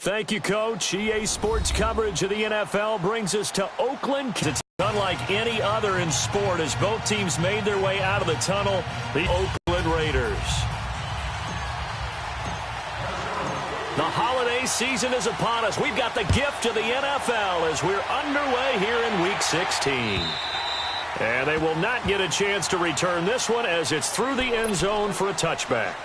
Thank you, Coach. EA Sports coverage of the NFL brings us to Oakland. It's unlike any other in sport as both teams made their way out of the tunnel. The Oakland Raiders. The holiday season is upon us. We've got the gift of the NFL as we're underway here in Week 16. And they will not get a chance to return this one as it's through the end zone for a touchback.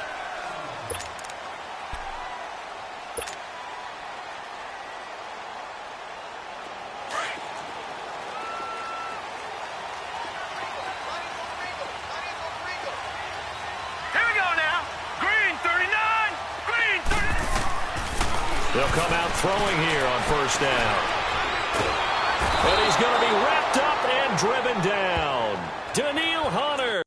They'll come out throwing here on first down. And he's going to be wrapped up and driven down. Danielle Hunter.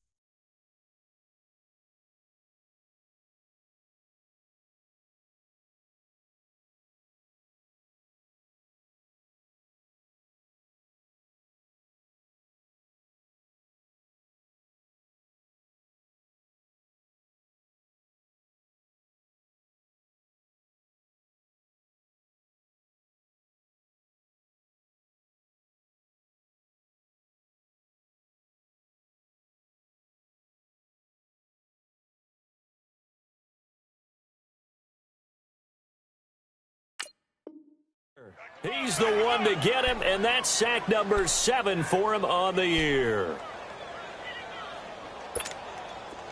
He's the one to get him, and that's sack number 7 for him on the year.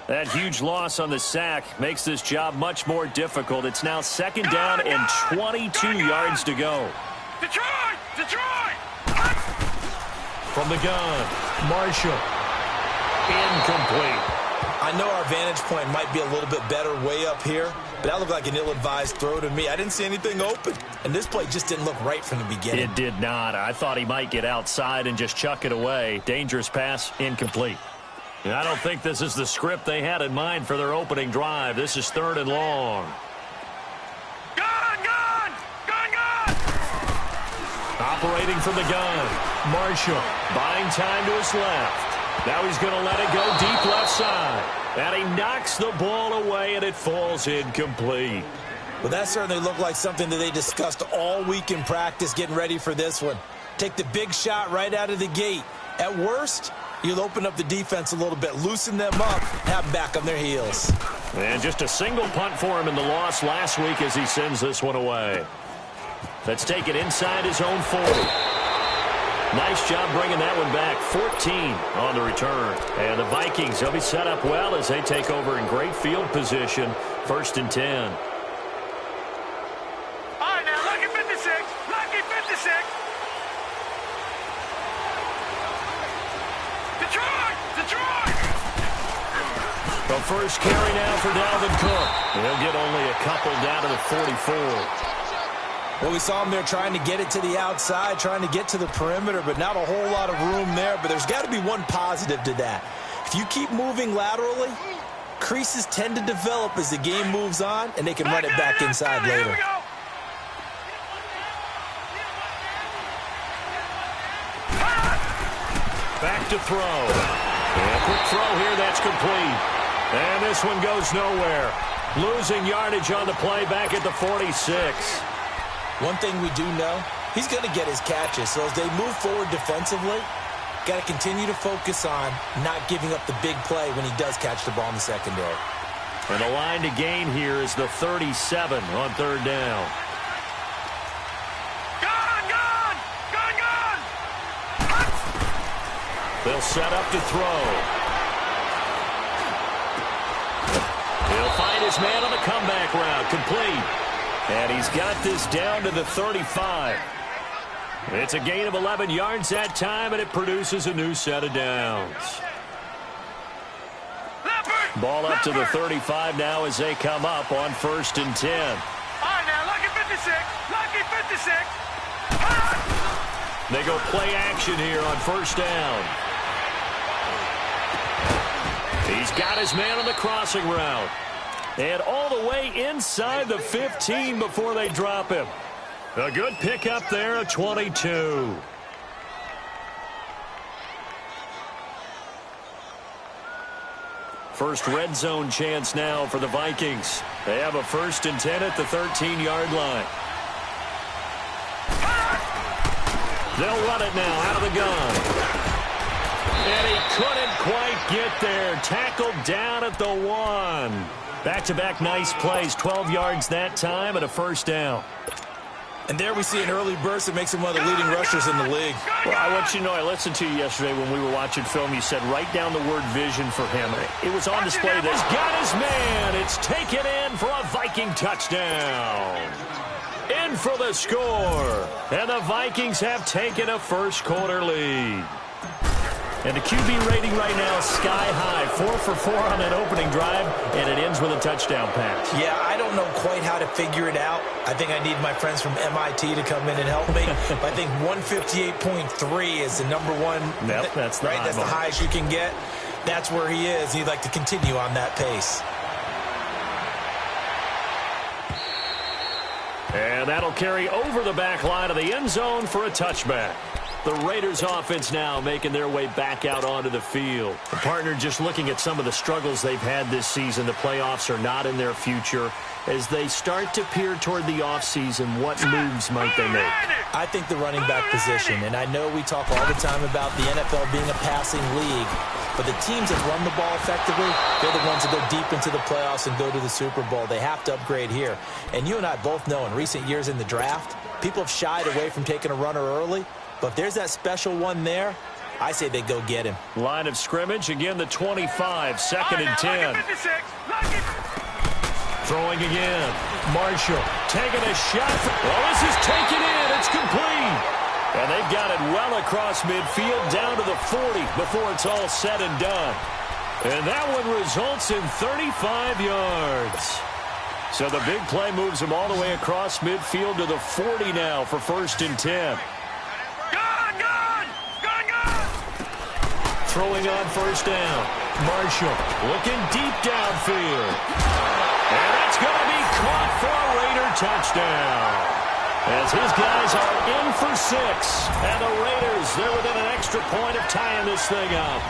That huge loss on the sack makes this job much more difficult. It's now second down and 22 yards to go. Detroit! Detroit! From the gun, Marshall. Incomplete. I know our vantage point might be a little bit better way up here, but that looked like an ill-advised throw to me. I didn't see anything open, and this play just didn't look right from the beginning. It did not. I thought he might get outside and just chuck it away. Dangerous pass, incomplete. And I don't think this is the script they had in mind for their opening drive. This is 3rd and long. Gun! Operating from the gun, Marshall buying time to his left. Now he's going to let it go deep left side. And he knocks the ball away, and it falls incomplete. Well, that certainly looked like something that they discussed all week in practice getting ready for this one. Take the big shot right out of the gate. At worst, you'll open up the defense a little bit, loosen them up, have them back on their heels. And just a single punt for him in the loss last week as he sends this one away. Let's take it inside his own 40. Nice job bringing that one back. 14 on the return. And the Vikings, they'll be set up well as they take over in great field position. 1st and 10. All right, now, lucky 56. Lucky 56. Detroit! The first carry now for Dalvin Cook. He'll get only a couple down to the 44. Well, we saw him there trying to get it to the outside, trying to get to the perimeter, but not a whole lot of room there. But there's got to be one positive to that. If you keep moving laterally, creases tend to develop as the game moves on, and they can run it back inside later. Back to throw. And a quick throw here, that's complete. And this one goes nowhere. Losing yardage on the play back at the 46. One thing we do know, he's going to get his catches. So as they move forward defensively, got to continue to focus on not giving up the big play when he does catch the ball in the secondary. And the line to gain here is the 37 on 3rd down. Gun! They'll set up to throw. He'll find his man on the comeback route. Complete. And he's got this down to the 35. It's a gain of 11 yards that time, and it produces a new set of downs. Ball up to the 35 now as they come up on 1st and 10. All right, now, lucky 56. Lucky 56. They go play action here on 1st down. He's got his man on the crossing route. And all the way inside the 15 before they drop him. A good pickup there, a 22. First red zone chance now for the Vikings. They have a 1st and 10 at the 13-yard line. They'll run it now out of the gun. And he couldn't quite get there. Tackled down at the 1. Back-to-back nice plays. 12 yards that time and a first down. And there we see an early burst that makes him one of the leading rushers in the league. Well, I want you to know, I listened to you yesterday when we were watching film. You said write down the word vision for him. It was on display. He's got his man. It's taken in for a Viking touchdown. In for the score. And the Vikings have taken a first-quarter lead. And the QB rating right now is sky high. 4 for 4 on that opening drive, and it ends with a touchdown pass. Yeah, I don't know quite how to figure it out. I think I need my friends from MIT to come in and help me. But I think 158.3 is the number one. Yep, that's the right. That's the highest you can get. That's where he is. He'd like to continue on that pace. And that'll carry over the back line of the end zone for a touchback. The Raiders offense now making their way back out onto the field. The partner just looking at some of the struggles they've had this season. The playoffs are not in their future. As they start to peer toward the offseason, what moves might they make? I think the running back position, and I know we talk all the time about the NFL being a passing league, but the teams that run the ball effectively, they're the ones that go deep into the playoffs and go to the Super Bowl. They have to upgrade here. And you and I both know in recent years in the draft, people have shied away from taking a runner early. But if there's that special one there, I say they go get him. Line of scrimmage, again the 25, 2nd and 10. Throwing again. Marshall taking a shot. Well, this is taken in. It's complete. And they've got it well across midfield down to the 40 before it's all said and done. And that one results in 35 yards. So the big play moves them all the way across midfield to the 40 now for 1st and 10. Throwing on 1st down. Marshall looking deep downfield. And that's going to be caught for a Raider touchdown. As his guys are in for 6. And the Raiders, they're within an extra point of tying this thing up.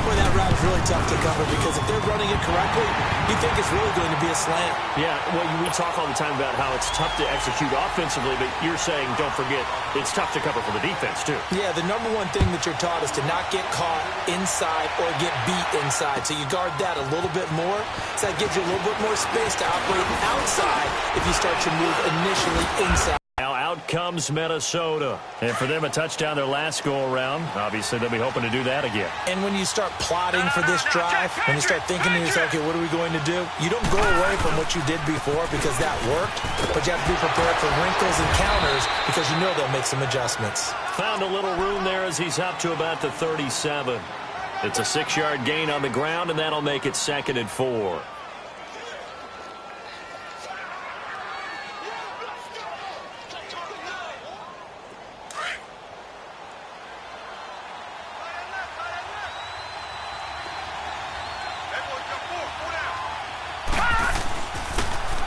Boy, that route is really tough to cover because if they're running it correctly, you think it's really going to be a slant. Yeah, well, we talk all the time about how it's tough to execute offensively, but you're saying, don't forget, it's tough to cover for the defense, too. Yeah, the number one thing that you're taught is to not get caught inside or get beat inside. So you guard that a little bit more. So that gives you a little bit more space to operate outside if you start to move initially inside. Now out comes Minnesota. And for them, a touchdown their last go-around. Obviously, they'll be hoping to do that again. And when you start plotting for this drive, when you start thinking to yourself, okay, what are we going to do? You don't go away from what you did before because that worked, but you have to be prepared for wrinkles and counters because you know they'll make some adjustments. Found a little room there as he's up to about the 37. It's a 6-yard gain on the ground, and that'll make it 2nd and 4.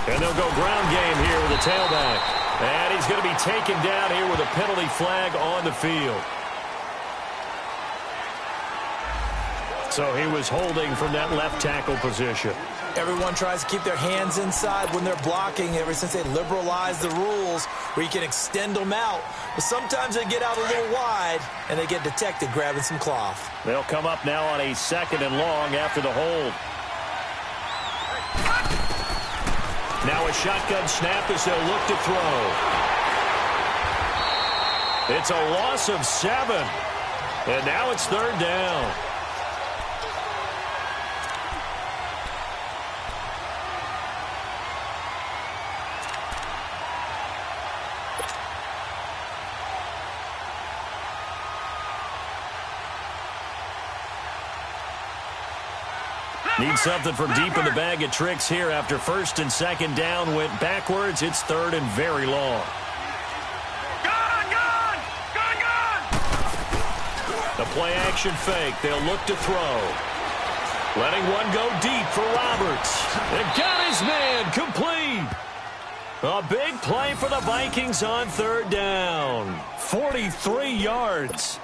And they'll go ground game here with a tailback. And he's going to be taken down here with a penalty flag on the field. So he was holding from that left tackle position. Everyone tries to keep their hands inside when they're blocking ever since they liberalized the rules where you can extend them out. But sometimes they get out a little wide and they get detected grabbing some cloth. They'll come up now on a 2nd and long after the hold. Now a shotgun snap as they'll look to throw. It's a loss of 7. And now it's 3rd down. Need something from deep in the bag of tricks here after 1st and 2nd down went backwards. It's 3rd and very long. Gun! The play action fake. They'll look to throw. Letting one go deep for Roberts. They've got his man complete. A big play for the Vikings on 3rd down. 43 yards.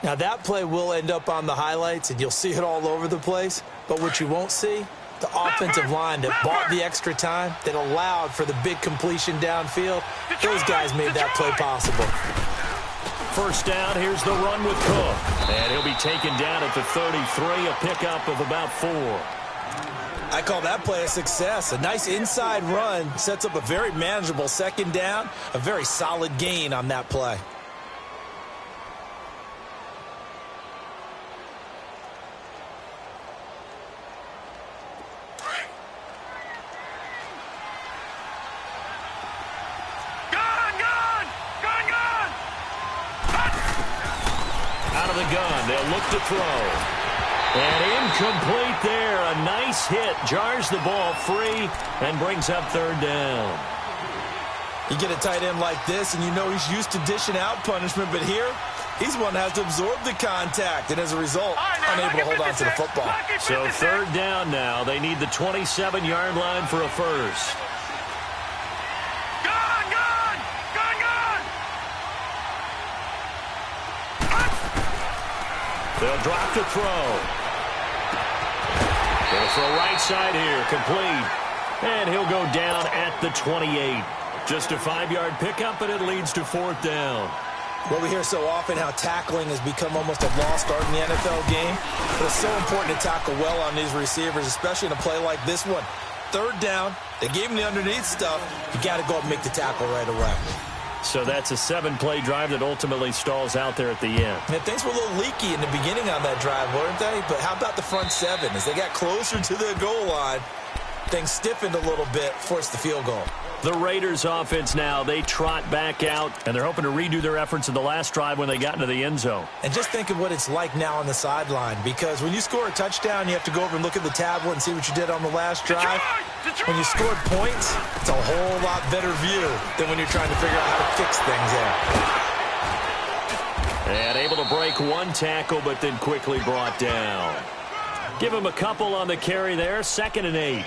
Now, that play will end up on the highlights, and you'll see it all over the place. But what you won't see, the offensive line that bought the extra time, that allowed for the big completion downfield, those guys made that play possible. First down, here's the run with Cook. And he'll be taken down at the 33, a pickup of about 4. I call that play a success. A nice inside run sets up a very manageable second down, a very solid gain on that play. Out of the gun, they'll look to throw. And incomplete there. A nice hit. Jars the ball free and brings up third down. You get a tight end like this, and you know he's used to dishing out punishment, but here, he's one that has to absorb the contact, and as a result, unable to hold on to the football. So third down now. They need the 27-yard line for a first. They'll drop to throw. Going to throw right side here, complete. And he'll go down at the 28. Just a 5-yard pickup, but it leads to fourth down. Well, we hear so often how tackling has become almost a lost art in the NFL game. But it's so important to tackle well on these receivers, especially in a play like this one. Third down, they gave him the underneath stuff. You got to go up and make the tackle right away. So that's a 7-play drive that ultimately stalls out there at the end. And things were a little leaky in the beginning on that drive, weren't they? But how about the front 7? As they got closer to the goal line, things stiffened a little bit, forced the field goal. The Raiders offense now, they trot back out, and they're hoping to redo their efforts in the last drive when they got into the end zone. And just think of what it's like now on the sideline, because when you score a touchdown, you have to go over and look at the tablet and see what you did on the last drive. When you scored points, it's a whole lot better view than when you're trying to figure out how to fix things there. And able to break one tackle, but then quickly brought down. Give him a couple on the carry there, 2nd and 8.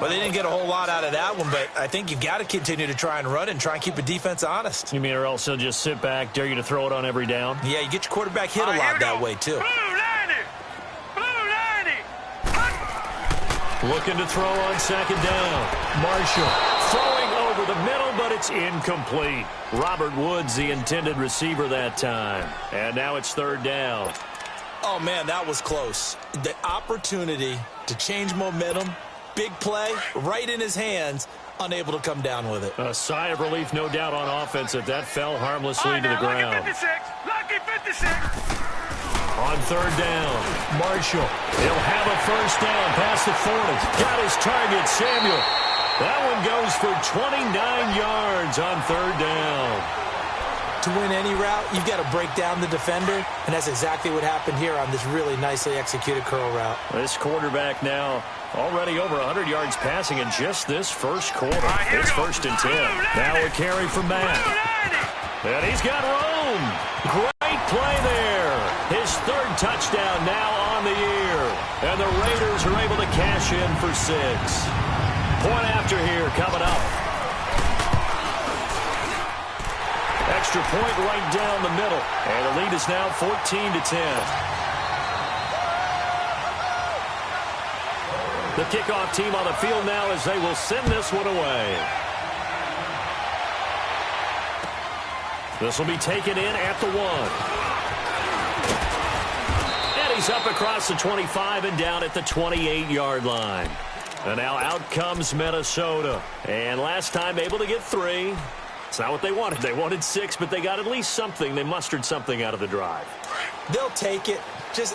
Well, they didn't get a whole lot out of that one, but I think you got to continue to try and run and try and keep the defense honest. You mean or else they'll just sit back, dare you to throw it on every down? Yeah, you get your quarterback hit a lot that way, too. Looking to throw on 2nd down. Marshall throwing over the middle, but it's incomplete. Robert Woods, the intended receiver that time. And now it's 3rd down. Oh, man, that was close. The opportunity to change momentum, big play, right in his hands, unable to come down with it. A sigh of relief, no doubt, on offense that fell harmlessly to the ground. Lucky 56. On 3rd down, Marshall. He'll have a first down past the 40. Got his target, Samuel. That one goes for 29 yards on 3rd down. To win any route, you've got to break down the defender, and that's exactly what happened here on this really nicely executed curl route. This quarterback now already over 100 yards passing in just this first quarter. It's 1st and 10. Now a carry from Matt. And he's got room. Great play there. His 3rd touchdown now on the year. And the Raiders are able to cash in for 6. Point after here coming up. Extra point right down the middle. And the lead is now 14-10. The kickoff team on the field now as they will send this one away. This will be taken in at the 1. And he's up across the 25 and down at the 28-yard line. And now out comes Minnesota. And last time able to get 3. It's not what they wanted. They wanted 6, but they got at least something. They mustered something out of the drive. They'll take it.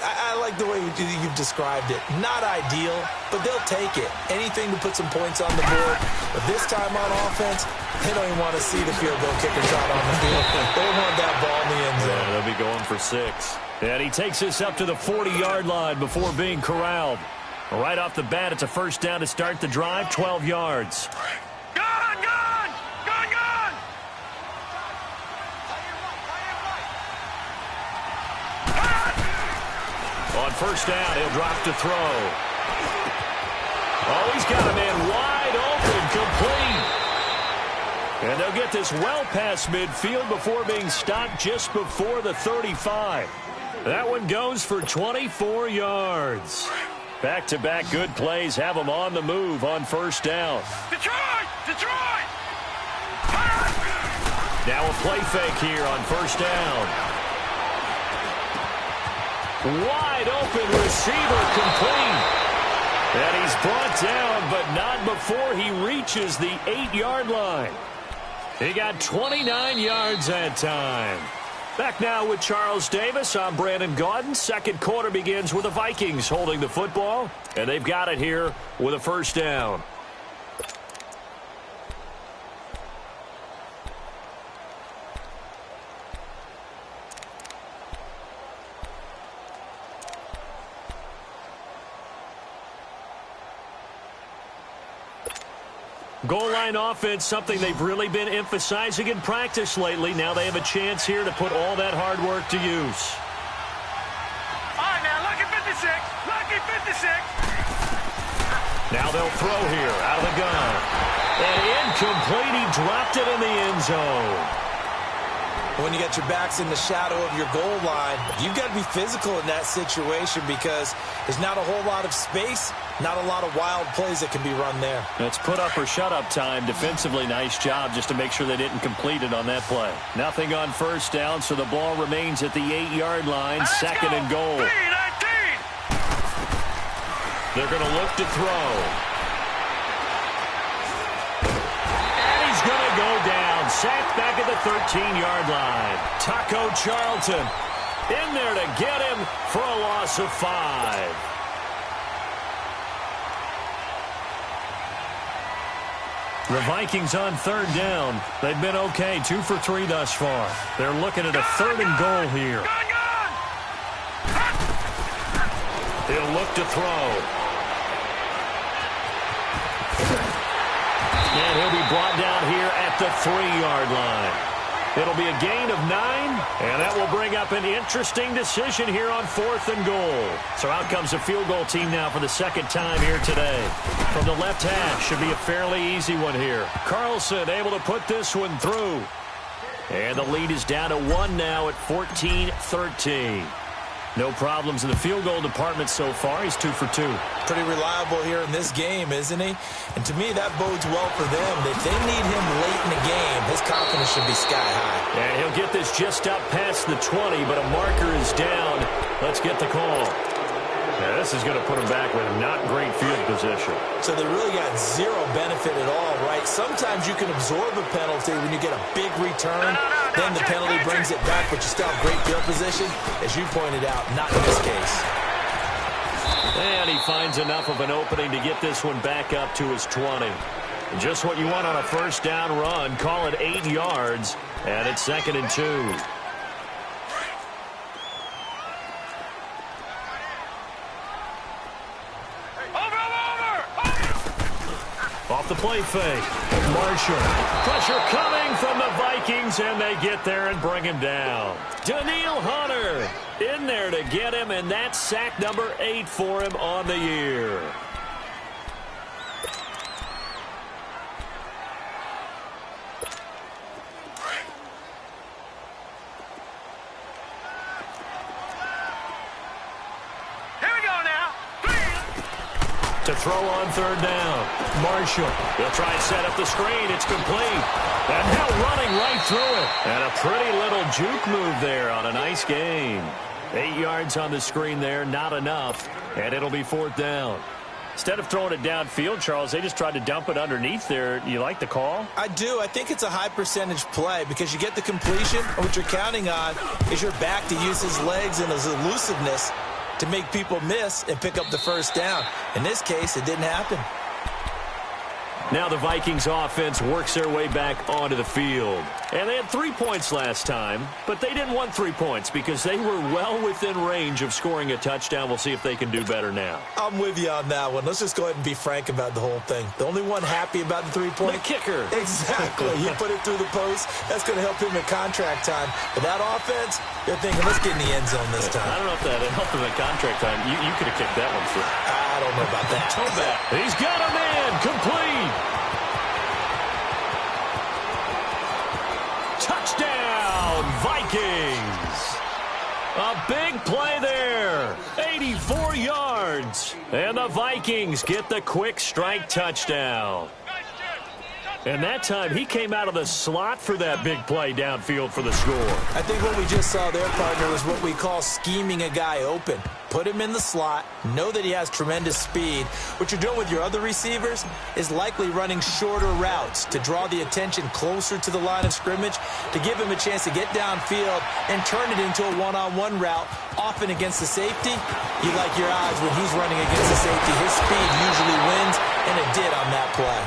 I like the way you've described it. Not ideal, but they'll take it. Anything to put some points on the board. But this time on offense, they don't even want to see the field goal kicker shot on the field. They want that ball in the end zone. Yeah, they'll be going for 6. And he takes this up to the 40-yard line before being corralled. Right off the bat, it's a first down to start the drive, 12 yards. On first down, he'll drop to throw. Oh, he's got a man wide open, complete. And they'll get this well past midfield before being stopped just before the 35. That one goes for 24 yards. Back-to-back good plays have them on the move on first down. Detroit! Now a play fake here on first down. Wide open receiver complete. And he's brought down, but not before he reaches the 8-yard line. He got 29 yards that time. Back now with Charles Davis. I'm Brandon Gaudin. Second quarter begins with the Vikings holding the football, and they've got it here with a first down. Goal line offense, something they've really been emphasizing in practice lately. Now they have a chance here to put all that hard work to use. All right, now, lucky 56. Lucky 56. Now they'll throw here out of the gun. And incomplete. He dropped it in the end zone. When you got your backs in the shadow of your goal line, you've got to be physical in that situation because there's not a whole lot of space, not a lot of wild plays that can be run there. It's put up or shut up time. Defensively, nice job just to make sure they didn't complete it on that play. Nothing on first down, so the ball remains at the 8-yard line, second and goal. 3-19. They're going to look to throw. And he's going to go down. Sacked back at the 13-yard line. Taco Charlton in there to get him for a loss of 5. The Vikings on third down. They've been okay, 2 for 3 thus far. They're looking at a third and goal here. He'll look to throw. And he'll be brought down here at the 3-yard line. It'll be a gain of 9, and that will bring up an interesting decision here on 4th and goal. So out comes the field goal team now for the second time here today. From the left hash, should be a fairly easy one here. Carlson able to put this one through. And the lead is down to 1 now at 14-13. No problems in the field goal department so far. He's 2 for 2. Pretty reliable here in this game, isn't he? And to me, that bodes well for them. If they need him late in the game, his confidence should be sky high. And he'll get this just up past the 20, but a marker is down. Let's get the call. Yeah, this is going to put him back with not great field position. So they really got zero benefit at all, right? Sometimes you can absorb a penalty when you get a big return. Then the penalty brings it back, but you still have great field position. As you pointed out, not in this case. And he finds enough of an opening to get this one back up to his 20. Just what you want on a first down run. Call it 8 yards, and it's 2nd and 2. Off the play fake. Marshall. Pressure coming from the Vikings, and they get there and bring him down. Danielle Hunter in there to get him, and that's sack number 8 for him on the year. To throw on third down. Marshall. They'll try and set up the screen. It's complete. And now running right through it. And a pretty little juke move there on a nice game. 8 yards on the screen there. Not enough. And it'll be 4th down. Instead of throwing it downfield, Charles, they just tried to dump it underneath there. You like the call? I do. I think it's a high percentage play because you get the completion. And what you're counting on is your back to use his legs and his elusiveness to make people miss and pick up the first down. In this case, it didn't happen. Now the Vikings offense works their way back onto the field. And they had 3 points last time, but they didn't want 3 points because they were well within range of scoring a touchdown. We'll see if they can do better now. I'm with you on that one. Let's just go ahead and be frank about the whole thing. The only one happy about the 3-point? The kicker. Exactly. You put it through the post. That's going to help him in contract time. But that offense, they're thinking, let's get in the end zone this time. I don't know if that helped him in contract time. You could have kicked that one through. I don't know about that. He's got a man. Complete. Touchdown, Vikings. A big play there. 84 yards. And the Vikings get the quick strike touchdown. And that time, he came out of the slot for that big play downfield for the score. I think what we just saw there, partner, was what we call scheming a guy open. Put him in the slot, know that he has tremendous speed. What you're doing with your other receivers is likely running shorter routes to draw the attention closer to the line of scrimmage, to give him a chance to get downfield and turn it into a one-on-one route, often against the safety. You like your odds when he's running against the safety. His speed usually wins, and it did on that play.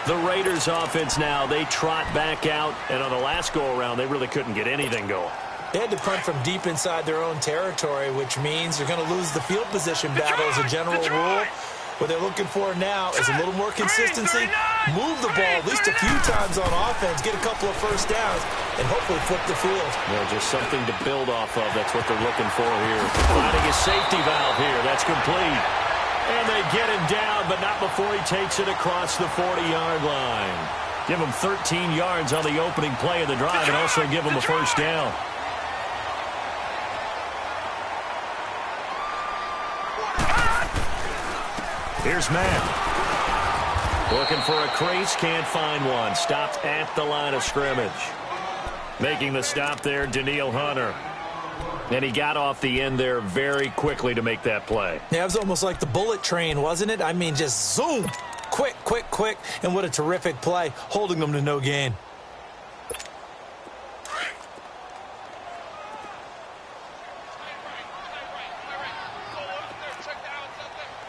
The Raiders offense now, they trot back out, and on the last go-around, they really couldn't get anything going. They had to punt from deep inside their own territory, which means you're going to lose the field position battle as a general rule. What they're looking for now is a little more consistency, move the ball at least a few times on offense, get a couple of first downs, and hopefully flip the field. Just something to build off of. That's what they're looking for here. Finding a safety valve here. That's complete. And they get him down, but not before he takes it across the 40-yard line. Give him 13 yards on the opening play of the drive and also give him a first down. Here's Matt. Looking for a crease, can't find one. Stopped at the line of scrimmage. Making the stop there, Danielle Hunter. And he got off the end there very quickly to make that play. Yeah, it was almost like the bullet train, wasn't it? I mean, just zoom. Quick, quick, quick. And what a terrific play, holding them to no gain.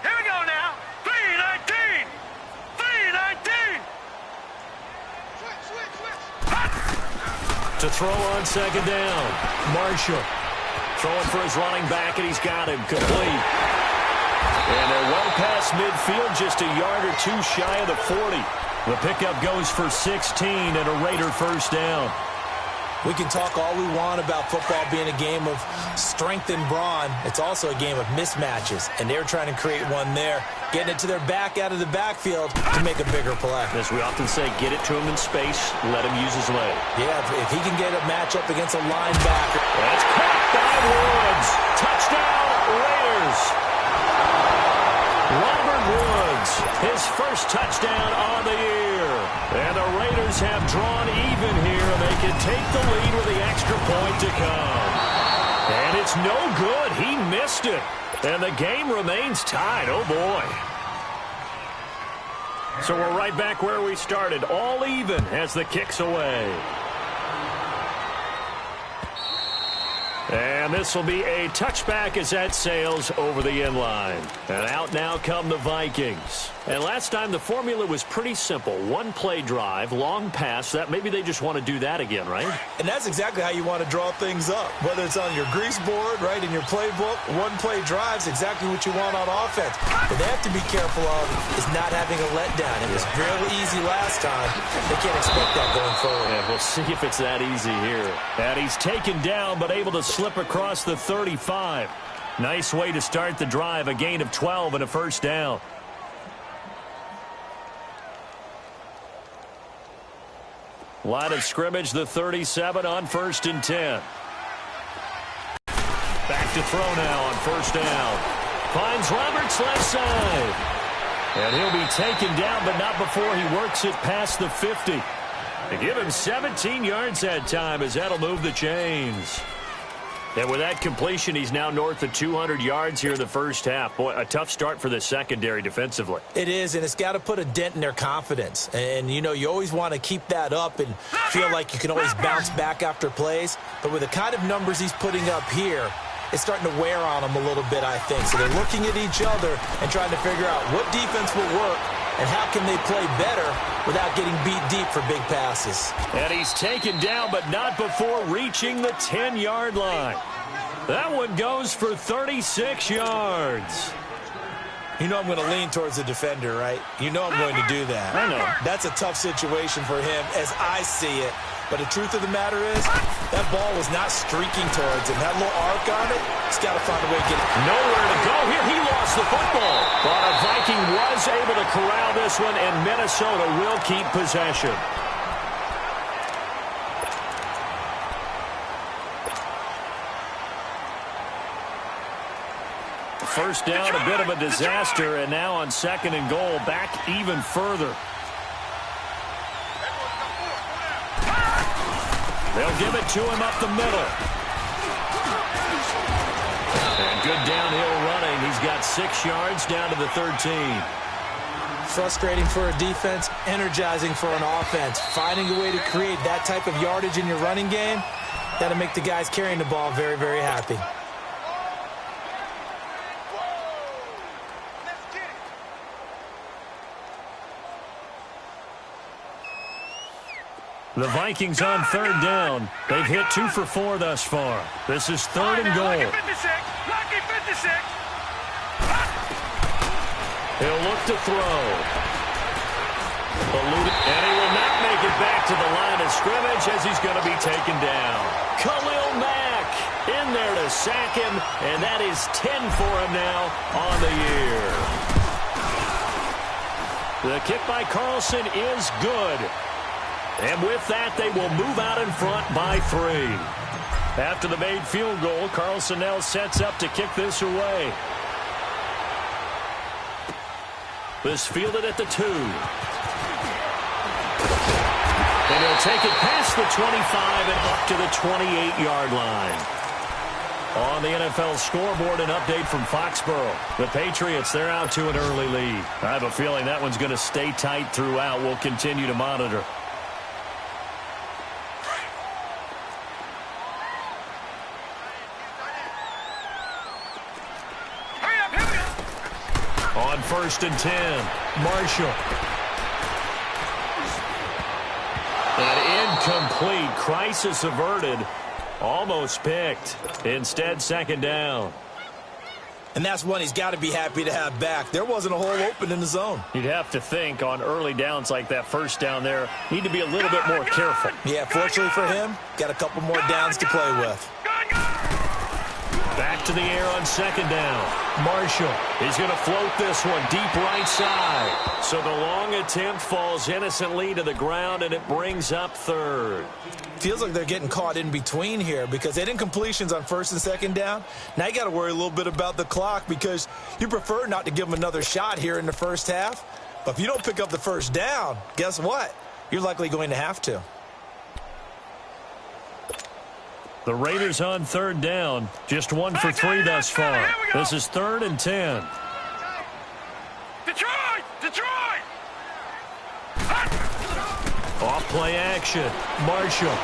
Here we go now. 3-19. 3-19. To throw on second down, Marshall. Throwing for his running back, and he's got him complete. And they're well past midfield, just a yard or two shy of the 40. The pickup goes for 16 and a Raider first down. We can talk all we want about football being a game of strength and brawn. It's also a game of mismatches, and they're trying to create one there, getting it to their back out of the backfield to make a bigger play. As we often say, get it to him in space, let him use his leg. Yeah, if he can get a matchup against a linebacker. That's caught by Woods. Touchdown, Raiders. Robert Woods, his first touchdown on the year. And the Raiders have drawn even here, and they can take the lead with the extra point to come. And it's no good. He missed it. And the game remains tied. Oh, boy. So we're right back where we started, all even as the kick's away. And this will be a touchback as that sails over the end line. And out now come the Vikings. And last time the formula was pretty simple. One play drive, long pass. That maybe they just want to do that again, right? And that's exactly how you want to draw things up. Whether it's on your grease board, right, in your playbook, one play drive's exactly what you want on offense. What they have to be careful of is not having a letdown. It was real easy last time. They can't expect that going forward. Yeah, we'll see if it's that easy here. And he's taken down but able to slip across the 35. Nice way to start the drive. A gain of 12 and a first down. Line of scrimmage, the 37 on 1st and 10. Back to throw now on first down. Finds Roberts left side. And he'll be taken down, but not before he works it past the 50. They give him 17 yards that time as that'll move the chains. And with that completion, he's now north of 200 yards here in the first half. Boy, a tough start for the secondary defensively. It is, and it's got to put a dent in their confidence. And, you know, you always want to keep that up and feel like you can always bounce back after plays. But with the kind of numbers he's putting up here, it's starting to wear on them a little bit, I think. So they're looking at each other and trying to figure out what defense will work and how can they play better without getting beat deep for big passes. And he's taken down, but not before reaching the 10-yard line. That one goes for 36 yards. You know I'm going to lean towards the defender, right? You know I'm going to do that. I know. That's a tough situation for him as I see it. But the truth of the matter is, that ball was not streaking towards him. That little arc on it, he's got to find a way to get it. Nowhere to go here. He lost the football. But a Viking was able to corral this one, and Minnesota will keep possession. First down, a bit of a disaster, and now on 2nd and goal, back even further. They'll give it to him up the middle. And good downhill running. He's got 6 yards down to the 13. Frustrating for a defense, energizing for an offense. Finding a way to create that type of yardage in your running game, that'll make the guys carrying the ball very, very happy. The Vikings on 3rd down. They've hit 2 for 4 thus far. This is 3rd and goal. Lucky 56. Lucky 56. He'll look to throw. And he will not make it back to the line of scrimmage as he's going to be taken down. Khalil Mack in there to sack him, and that is 10 for him now on the year. The kick by Carlson is good. And with that, they will move out in front by 3. After the made field goal, Carlson now sets up to kick this away. This fielded at the 2. And he'll take it past the 25 and up to the 28-yard line. On the NFL scoreboard, an update from Foxborough. The Patriots, they're out to an early lead. I have a feeling that one's going to stay tight throughout. We'll continue to monitor. On 1st and 10, Marshall. An incomplete, crisis averted, almost picked. Instead, 2nd down. And that's one he's got to be happy to have back. There wasn't a hole open in the zone. You'd have to think on early downs like that 1st down there, need to be a little bit more careful. Yeah, fortunately for him, got a couple more downs to play with. Back to the air on 2nd down. Marshall. He's going to float this one deep right side. So the long attempt falls innocently to the ground, and it brings up 3rd. Feels like they're getting caught in between here because they didn't completions on 1st and 2nd down. Now you got to worry a little bit about the clock because you prefer not to give them another shot here in the first half. But if you don't pick up the 1st down, guess what? You're likely going to have to. The Raiders on 3rd down. Just 1 for 3 thus far. This is 3rd and 10. Detroit! Detroit! Off play action. Marshall.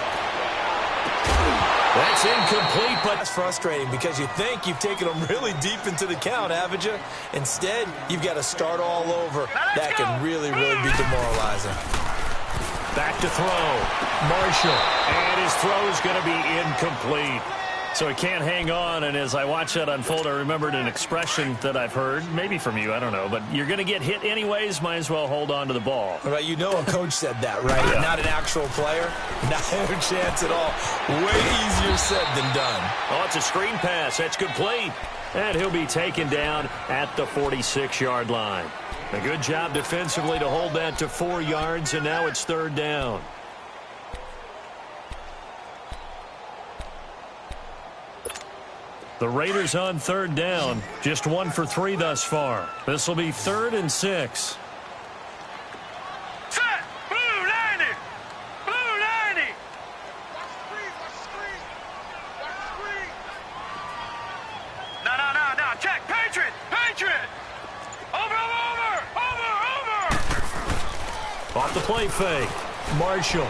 That's incomplete, but that's frustrating because you think you've taken them really deep into the count, haven't you? Instead, you've got to start all over. That can really, really be demoralizing. Back to throw. Marshall. And his throw is going to be incomplete. So he can't hang on, and as I watch that unfold, I remembered an expression that I've heard, maybe from you, I don't know, but you're going to get hit anyways, might as well hold on to the ball. Right, you know a coach said that, right? Yeah. Not an actual player. Not a chance at all. Way easier said than done. Oh, it's a screen pass. That's complete. And he'll be taken down at the 46-yard line. A good job defensively to hold that to 4 yards, and now it's 3rd down. The Raiders on 3rd down. Just 1 for 3 thus far. This will be 3rd and 6. Set! Blue 90! Blue 90! No. Check! Patriot! Patriot! Over! Off the play fake. Marshall.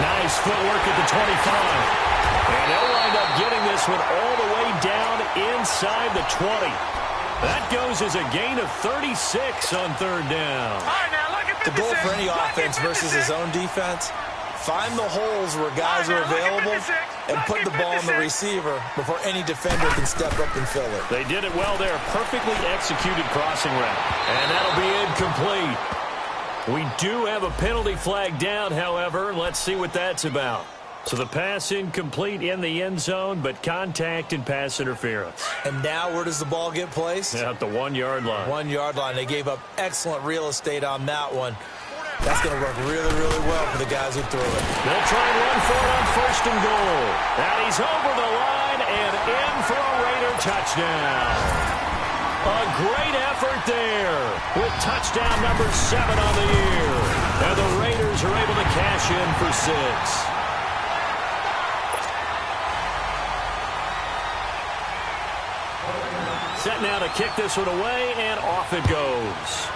Nice footwork at the 25. And they'll wind up getting this one all the way down inside the 20. That goes as a gain of 36 on 3rd down. All right, now, look at 56. The goal for any offense versus his own defense, find the holes where guys are available and put the ball in the receiver before any defender can step up and fill it. They did it well there. Perfectly executed crossing route. And that'll be incomplete. We do have a penalty flag down, however. Let's see what that's about. So the pass incomplete in the end zone, but contact and pass interference. And now where does the ball get placed? At the 1-yard line. 1-yard line. They gave up excellent real estate on that one. That's going to work really, really well for the guys who threw it. They'll try and run for it on 1st and goal. And he's over the line and in for a Raider touchdown. A great effort there with touchdown number 7 on the year. And the Raiders are able to cash in for 6. Set now to kick this one away, and off it goes.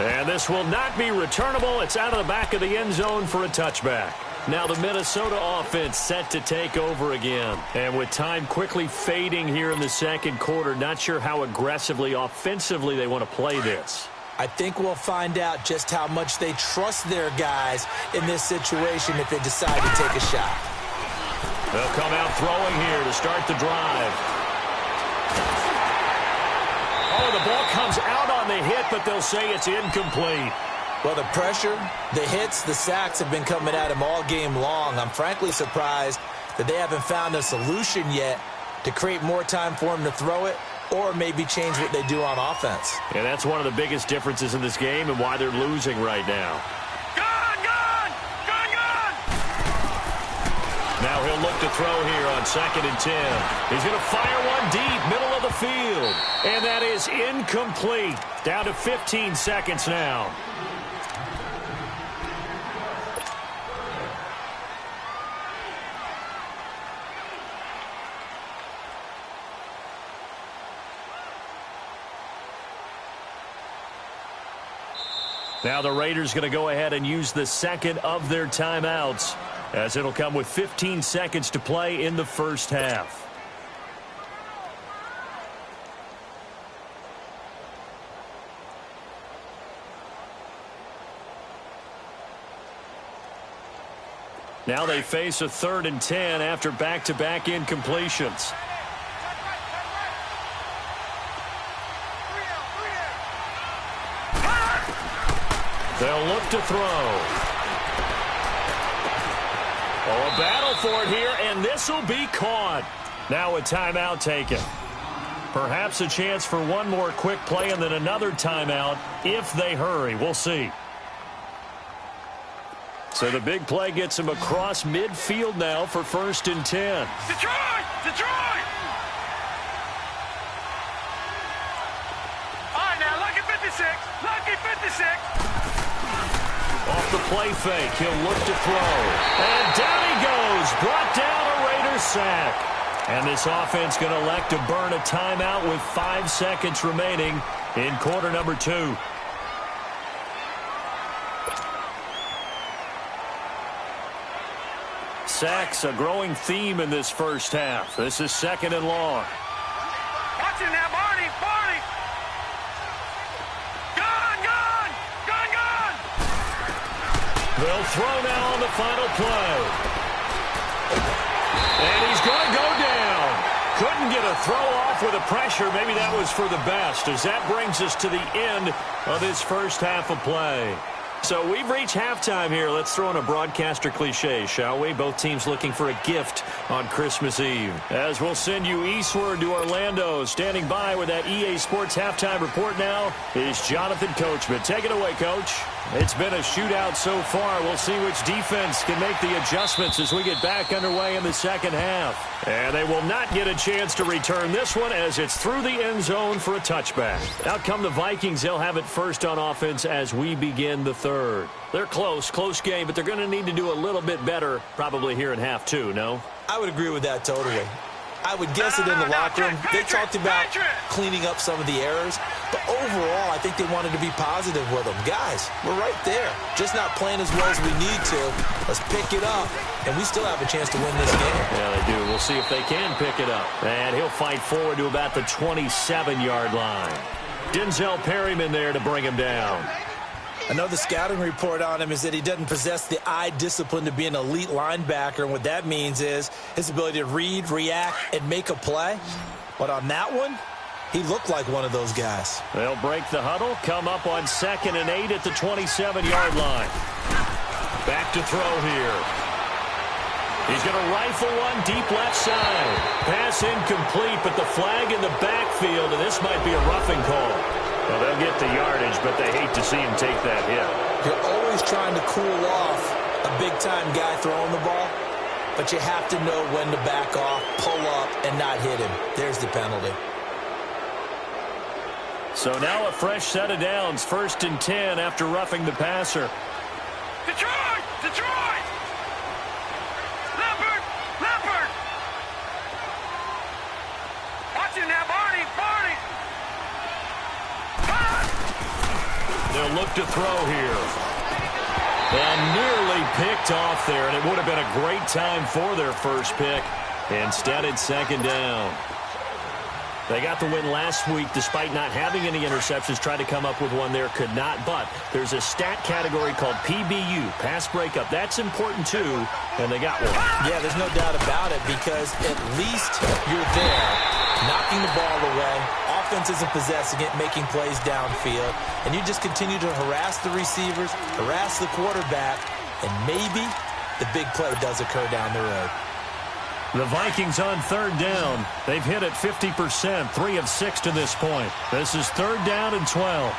And this will not be returnable. It's out of the back of the end zone for a touchback. Now the Minnesota offense set to take over again. And with time quickly fading here in the second quarter, not sure how aggressively, offensively they want to play this. I think we'll find out just how much they trust their guys in this situation if they decide to take a shot. They'll come out throwing here to start the drive. Oh, the ball comes out on the hit, but they'll say it's incomplete. Well, the pressure, the hits, the sacks have been coming at him all game long. I'm frankly surprised that they haven't found a solution yet to create more time for him to throw it or maybe change what they do on offense. And that's one of the biggest differences in this game and why they're losing right now. Now he'll look to throw here on 2nd and 10. He's going to fire one deep, middle of the field. And that is incomplete. Down to 15 seconds now. Now the Raiders going to go ahead and use the second of their timeouts, as it'll come with 15 seconds to play in the first half. Now they face a 3rd and 10 after back-to-back incompletions. They'll look to throw. Oh, a battle for it here, and this will be caught. Now a timeout taken. Perhaps a chance for one more quick play and then another timeout if they hurry. We'll see. So the big play gets him across midfield now for 1st and 10. Detroit! Detroit! All right, now, lucky 56. Lucky 56. Off the play fake, he'll look to throw. And down he goes. Brought down a Raiders sack. And this offense going to elect to burn a timeout with 5 seconds remaining in quarter number 2. Sacks, a growing theme in this first half. This is 2nd and long. Watch it now, Barney! Barney! They'll throw now on the final play. And he's going to go down. Couldn't get a throw off with the pressure. Maybe that was for the best, as that brings us to the end of this first half of play. So we've reached halftime here. Let's throw in a broadcaster cliche, shall we? Both teams looking for a gift on Christmas Eve. As we'll send you eastward to Orlando. Standing by with that EA Sports halftime report now is Jonathan Coachman. Take it away, Coach. It's been a shootout so far. We'll see which defense can make the adjustments as we get back underway in the second half. And they will not get a chance to return this one as it's through the end zone for a touchback. Out come the Vikings. They'll have it first on offense as we begin the third. They're close game, but they're going to need to do a little bit better probably here in half 2, no? I would agree with that totally. I would guess it in the locker room. They talked about cleaning up some of the errors, but overall, I think they wanted to be positive with them. Guys, we're right there. Just not playing as well as we need to. Let's pick it up, and we still have a chance to win this game. Yeah, they do. We'll see if they can pick it up. And he'll fight forward to about the 27-yard line. Denzel Perryman there to bring him down. Another scouting report on him is that he doesn't possess the eye discipline to be an elite linebacker, and what that means is his ability to read, react, and make a play. But on that one, he looked like one of those guys. They'll break the huddle, come up on 2nd and 8 at the 27-yard line. Back to throw here. He's going to rifle one deep left side. Pass incomplete, but the flag in the backfield, and this might be a roughing call. Well, they'll get the yardage, but they hate to see him take that hit. You're always trying to cool off a big-time guy throwing the ball, but you have to know when to back off, pull up, and not hit him. There's the penalty. So now a fresh set of downs, 1st and 10 after roughing the passer. Detroit! Detroit! Leopard! Leopard! Watch it now, Barney! Barney! They'll look to throw here. And nearly picked off there, and it would have been a great time for their first pick. Instead, it's 2nd down. They got the win last week despite not having any interceptions. Tried to come up with one there, could not. But there's a stat category called PBU, pass breakup. That's important too, and they got one. Yeah, there's no doubt about it because at least you're there, knocking the ball away. Offense isn't possessing it, making plays downfield. And you just continue to harass the receivers, harass the quarterback, and maybe the big play does occur down the road. The Vikings on 3rd down. They've hit it 50%, 3 of 6 to this point. This is 3rd down and 12.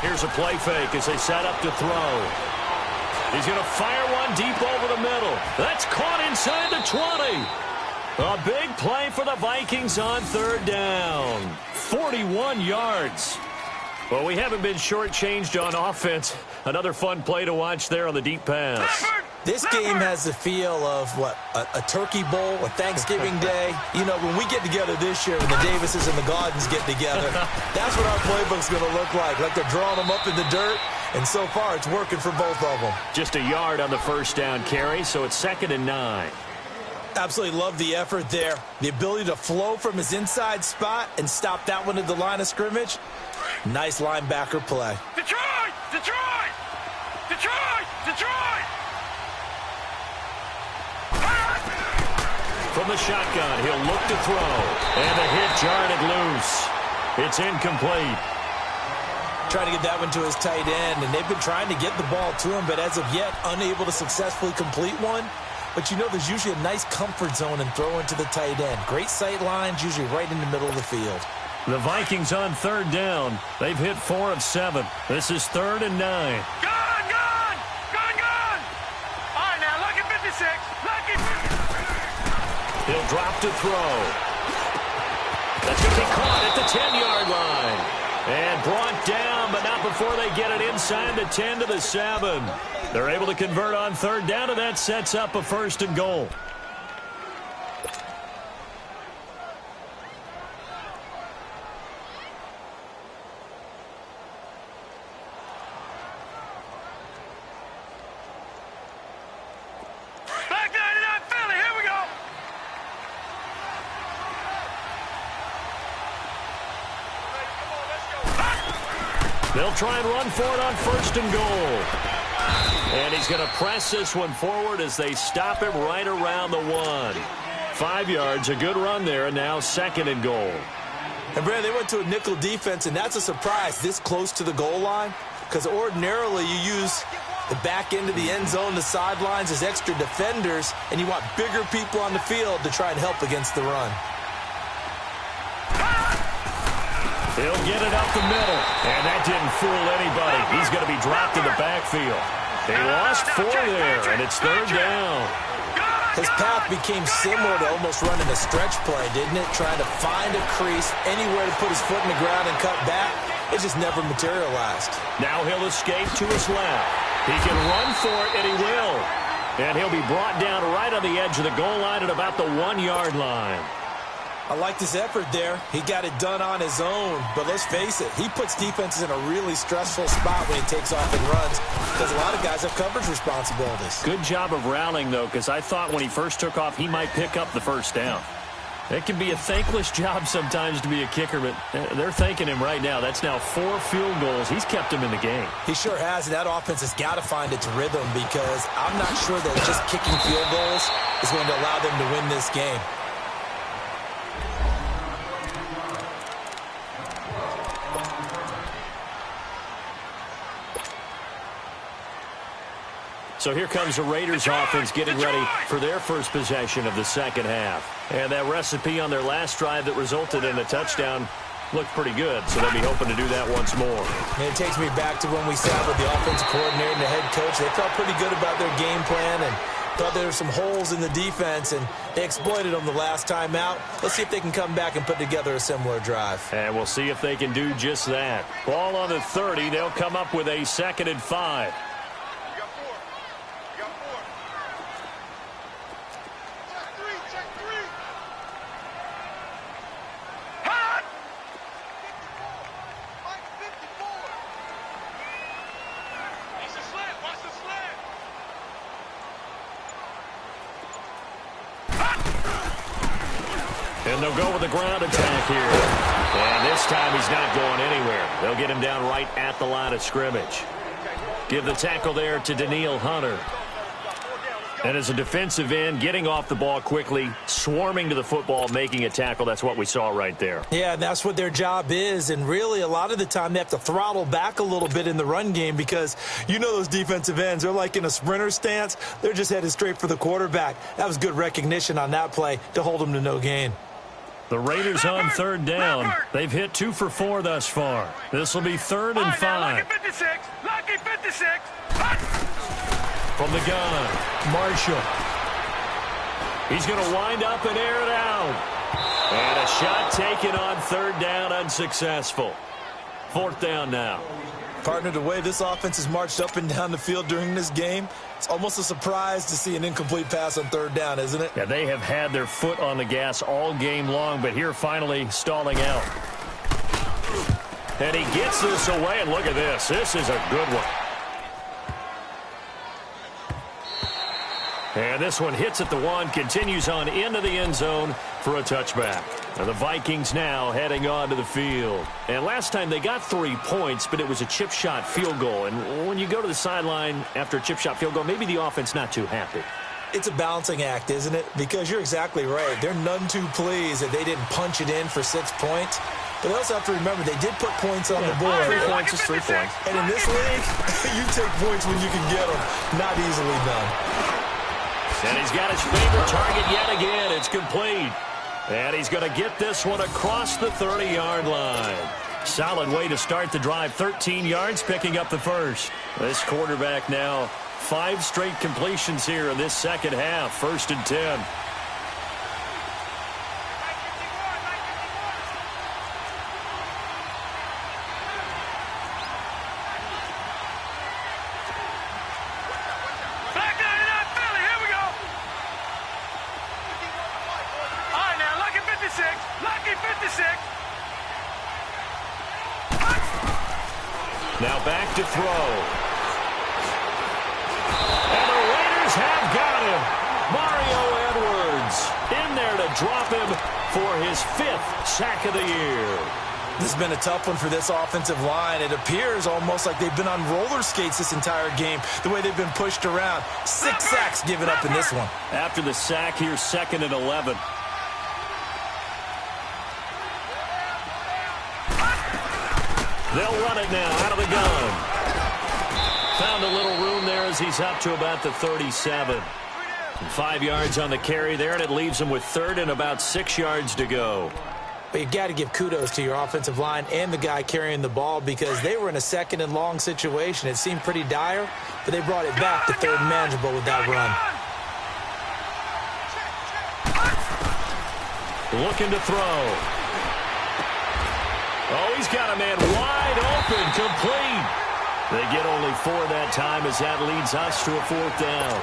Here's a play fake as they set up to throw. He's going to fire one deep over the middle. That's caught inside the 20. A big play for the Vikings on 3rd down. 41 yards. Well, we haven't been shortchanged on offense. Another fun play to watch there on the deep pass. This game has the feel of, what, a turkey bowl, a Thanksgiving day. You know, when we get together this year, when the Davises and the Gaudens get together, that's what our playbook's going to look like. Like they're drawing them up in the dirt, and so far it's working for both of them. Just a yard on the 1st down carry, so it's 2nd and 9. Absolutely love the effort there. The ability to flow from his inside spot and stop that one at the line of scrimmage. Nice linebacker play. Detroit! Detroit! Detroit! Detroit! From the shotgun, he'll look to throw. And the hit jarred loose. It's incomplete. Trying to get that one to his tight end, and they've been trying to get the ball to him, but as of yet, unable to successfully complete one. But you know there's usually a nice comfort zone in throwing to the tight end. Great sight lines, usually right in the middle of the field. The Vikings on 3rd down. They've hit 4 of 7. This is 3rd and 9. Gone! Gone! Gone! Gone! All right, now, lucky 56. Lucky 56. He'll drop to throw. That's going to be caught at the 10-yard line. And brought down, but not before they get it inside the 10 to the 7. They're able to convert on 3rd down, and that sets up a 1st and goal. Back 99 Philly, here we go. They'll try and run for it on 1st and goal. And he's going to press this one forward as they stop him right around the 1. 5 yards, a good run there, and now 2nd and goal. And, Brad, they went to a nickel defense, and that's a surprise this close to the goal line because ordinarily you use the back end of the end zone, the sidelines as extra defenders, and you want bigger people on the field to try and help against the run. He'll get it up the middle, and that didn't fool anybody. He's going to be dropped in the backfield. They lost 4 there, and it's 3rd down. His path became similar to almost running a stretch play, didn't it? Trying to find a crease, anywhere to put his foot in the ground and cut back. It just never materialized. Now he'll escape to his left. He can run for it, and he will. And he'll be brought down right on the edge of the goal line at about the 1-yard line. I liked his effort there. He got it done on his own. But let's face it, he puts defenses in a really stressful spot when he takes off and runs because a lot of guys have coverage responsibilities. Good job of rallying, though, because I thought when he first took off, he might pick up the 1st down. It can be a thankless job sometimes to be a kicker, but they're thanking him right now. That's now 4 field goals. He's kept him in the game. He sure has, and that offense has got to find its rhythm because I'm not sure that just kicking field goals is going to allow them to win this game. So here comes the Raiders offense getting ready for their first possession of the 2nd half. And that recipe on their last drive that resulted in a touchdown looked pretty good, so they'll be hoping to do that once more. And it takes me back to when we sat with the offensive coordinator and the head coach. They felt pretty good about their game plan, and Thought there were some holes in the defense, and they exploited them the last time out. Let's see if they can come back and put together a similar drive. And we'll see if they can do just that. Ball on the 30. They'll come up with a 2nd and 5. And they'll go with the ground attack here. And this time he's not going anywhere. They'll get him down right at the line of scrimmage. Give the tackle there to Danielle Hunter. And as a defensive end, getting off the ball quickly, swarming to the football, making a tackle, that's what we saw right there. Yeah, and that's what their job is. And really, a lot of the time, they have to throttle back a little bit in the run game because you know those defensive ends, they're like in a sprinter stance. They're just headed straight for the quarterback. That was good recognition on that play to hold them to no gain. The Raiders on 3rd down. They've hit 2 for 4 thus far. This will be 3rd and 5. Lucky 56. Lucky 56. From the gun, Marshall. He's going to wind up and air it out. And a shot taken on 3rd down, unsuccessful. 4th down now. Partner, the way this offense has marched up and down the field during this game, it's almost a surprise to see an incomplete pass on 3rd down, isn't it? Yeah, they have had their foot on the gas all game long, but here finally stalling out. And he gets this away, and look at this. This is a good one. And this one hits at the 1, continues on into the end zone for a touchback. And the Vikings now heading onto the field. And last time they got 3 points, but it was a chip shot field goal. And when you go to the sideline after a chip shot field goal, maybe the offense not too happy. It's a balancing act, isn't it? Because you're exactly right. They're none too pleased that they didn't punch it in for 6 points. But they also have to remember they did put points on the board. 3 points is 3 points. And in this league, you take points when you can get them. Not easily done. And he's got his favorite target yet again. It's complete. And he's going to get this one across the 30-yard line. Solid way to start the drive. 13 yards, picking up the first. This quarterback now 5 straight completions here in this second half. 1st and 10. Now back to throw. And the Raiders have got him. Mario Edwards in there to drop him for his 5th sack of the year. This has been a tough one for this offensive line. It appears almost like they've been on roller skates this entire game, the way they've been pushed around. 6 sacks given up in this one. After the sack, here's 2nd and 11. They'll run it now out of the gun. Found a little room there as he's up to about the 37. 5 yards on the carry there, and it leaves him with 3rd and about 6 yards to go. But you've got to give kudos to your offensive line and the guy carrying the ball because they were in a 2nd and long situation. It seemed pretty dire, but they brought it back to 3rd and manageable with that run. Looking to throw. Oh, he's got a man wide open, complete. They get only 4 that time as that leads us to a 4th down.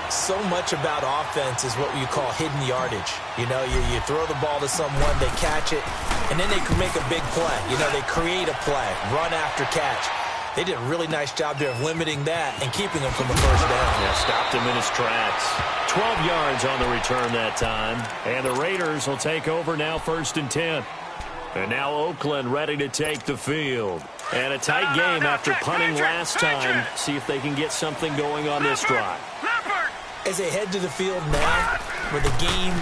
So much about offense is what you call hidden yardage. You know, you throw the ball to someone, they catch it, and then they can make a big play. You know, they create a play, run after catch. They did a really nice job there of limiting that and keeping him from the 1st down. Yeah, stopped him in his tracks. 12 yards on the return that time. And the Raiders will take over now 1st and 10. And now Oakland ready to take the field. And a tight game after punting last time. See if they can get something going on this drive. As they head to the field now, with the game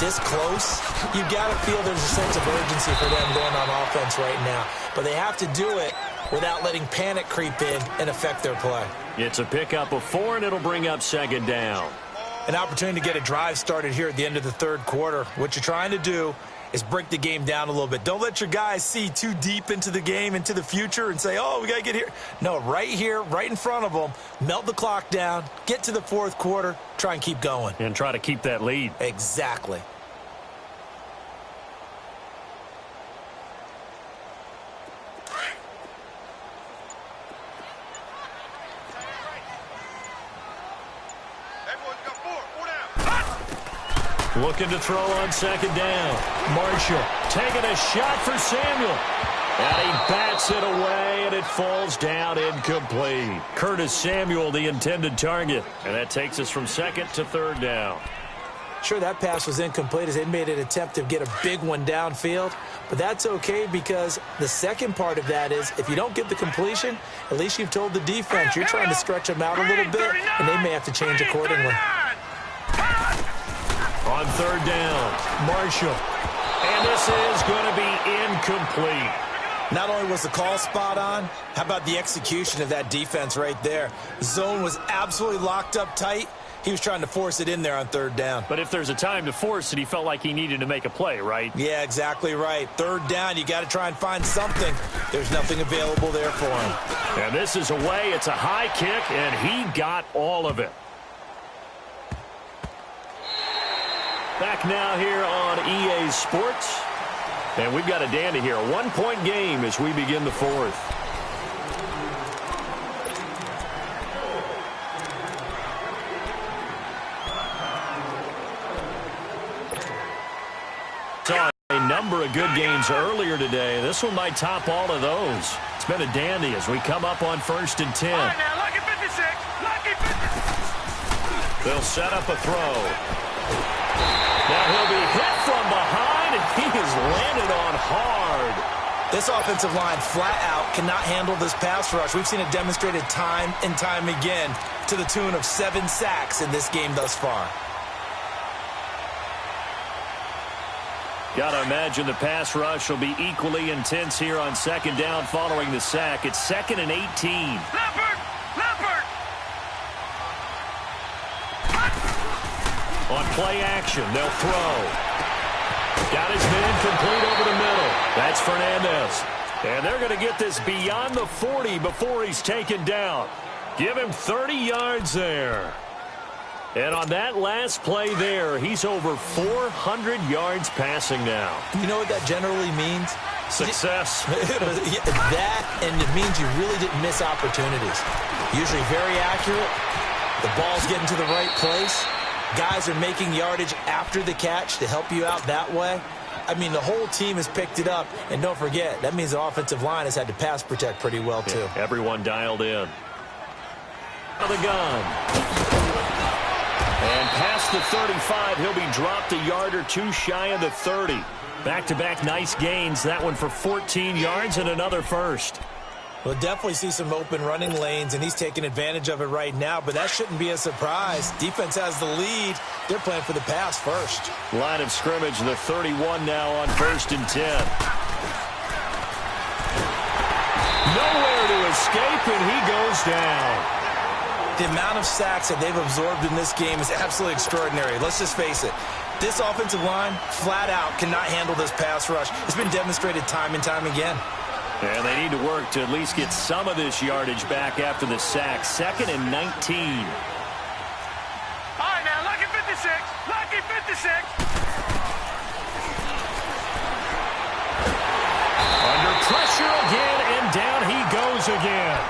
this close, you've got to feel there's a sense of urgency for them going on offense right now. But they have to do it without letting panic creep in and affect their play. It's a pickup of 4, and it'll bring up 2nd down. An opportunity to get a drive started here at the end of the third quarter. What you're trying to do is break the game down a little bit. Don't let your guys see too deep into the game, into the future, and say, oh, we got to get here. No, right here, right in front of them, melt the clock down, get to the fourth quarter, try and keep going. And try to keep that lead. Exactly. Looking to throw on second down. Marshall taking a shot for Samuel. And he bats it away, and it falls down incomplete. Curtis Samuel, the intended target. And that takes us from second to third down. Sure, that pass was incomplete as they made an attempt to get a big one downfield. But that's okay because the second part of that is if you don't get the completion, at least you've told the defense you're trying to stretch them out a little bit, and they may have to change accordingly. On third down, Marshall. And this is going to be incomplete. Not only was the call spot on, how about the execution of that defense right there? The zone was absolutely locked up tight. He was trying to force it in there on third down. But if there's a time to force it, he felt like he needed to make a play, right? Yeah, exactly right. Third down, you got to try and find something. There's nothing available there for him. And this is away. It's a high kick, and he got all of it. Back now here on EA Sports. And we've got a dandy here. A one-point game as we begin the fourth. Saw a number of good games earlier today. This one might top all of those. It's been a dandy as we come up on 1st and 10. All right, now, lucky 56. Lucky 56. They'll set up a throw. Now he'll be hit from behind, and he is landed on hard. This offensive line flat out cannot handle this pass rush. We've seen it demonstrated time and time again to the tune of 7 sacks in this game thus far. Got to imagine the pass rush will be equally intense here on second down following the sack. It's 2nd and 18. Leopard! Leopard! On play action, they'll throw. Got his man complete over the middle. That's Fernandez. And they're going to get this beyond the 40 before he's taken down. Give him 30 yards there. And on that last play there, he's over 400 yards passing now. You know what that generally means? Success. That, and it means you really didn't miss opportunities. Usually very accurate. The ball's getting to the right place. Guys are making yardage after the catch to help you out that way. I mean, the whole team has picked it up. And don't forget, that means the offensive line has had to pass protect pretty well, too. Yeah, everyone dialed in. The gun. And past the 35, he'll be dropped a yard or two shy of the 30. Back-to-back nice gains. That one for 14 yards and another first. We'll definitely see some open running lanes, and he's taking advantage of it right now, but that shouldn't be a surprise. Defense has the lead. They're playing for the pass first. Line of scrimmage, the 31 now on 1st and 10. Nowhere to escape, and he goes down. The amount of sacks that they've absorbed in this game is absolutely extraordinary. Let's just face it. This offensive line, flat out, cannot handle this pass rush. It's been demonstrated time and time again. And they need to work to at least get some of this yardage back after the sack. 2nd and 19. All right, now, lucky 56. Lucky 56. Under pressure again, and down he goes again.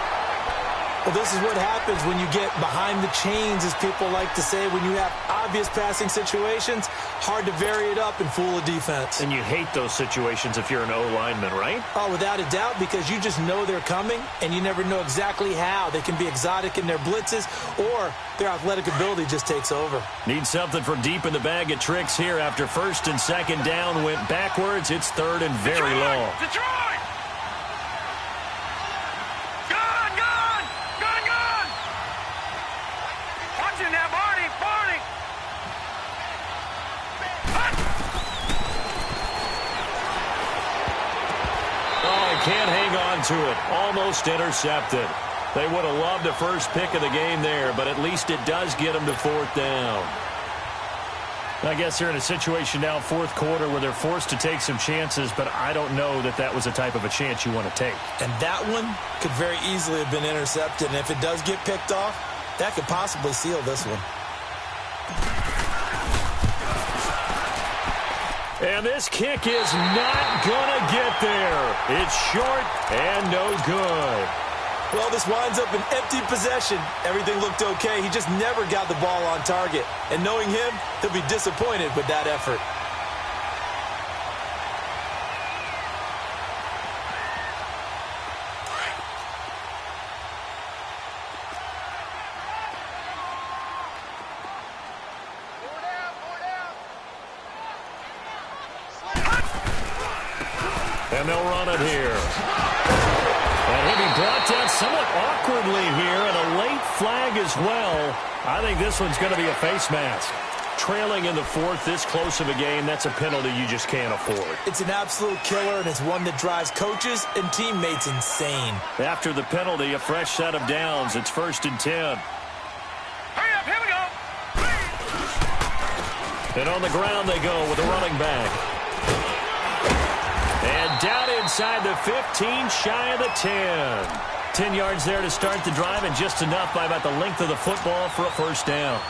Well, this is what happens when you get behind the chains, as people like to say. When you have obvious passing situations, hard to vary it up and fool a defense. And you hate those situations if you're an O-lineman, right? Oh, without a doubt, because you just know they're coming, and you never know exactly how. They can be exotic in their blitzes, or their athletic ability just takes over. Need something from deep in the bag of tricks here after 1st and 2nd down went backwards. It's 3rd and very long. Detroit! Gun, gun! Gun, gun! Watch it now, Barney! Barney! Oh, he can't hang on to it. Almost intercepted. They would have loved the first pick of the game there, but at least it does get them to 4th down. I guess they're in a situation now, 4th quarter, where they're forced to take some chances, but I don't know that that was the type of a chance you want to take. And that one could very easily have been intercepted, and if it does get picked off, that could possibly seal this one. And this kick is not going to get there. It's short and no good. Well, this winds up an empty possession. Everything looked okay. He just never got the ball on target. And knowing him, he'll be disappointed with that effort. And they'll run it here. And he'll be brought down somewhat awkwardly here, and a late flag as well. I think this one's going to be a face mask. Trailing in the 4th, this close of a game, that's a penalty you just can't afford. It's an absolute killer, and it's one that drives coaches and teammates insane. After the penalty, a fresh set of downs. It's 1st and 10. Hurry up, here we go. And on the ground they go with a running back. And down inside the 15, shy of the 10. 10 yards there to start the drive, and just enough by about the length of the football for a 1st down.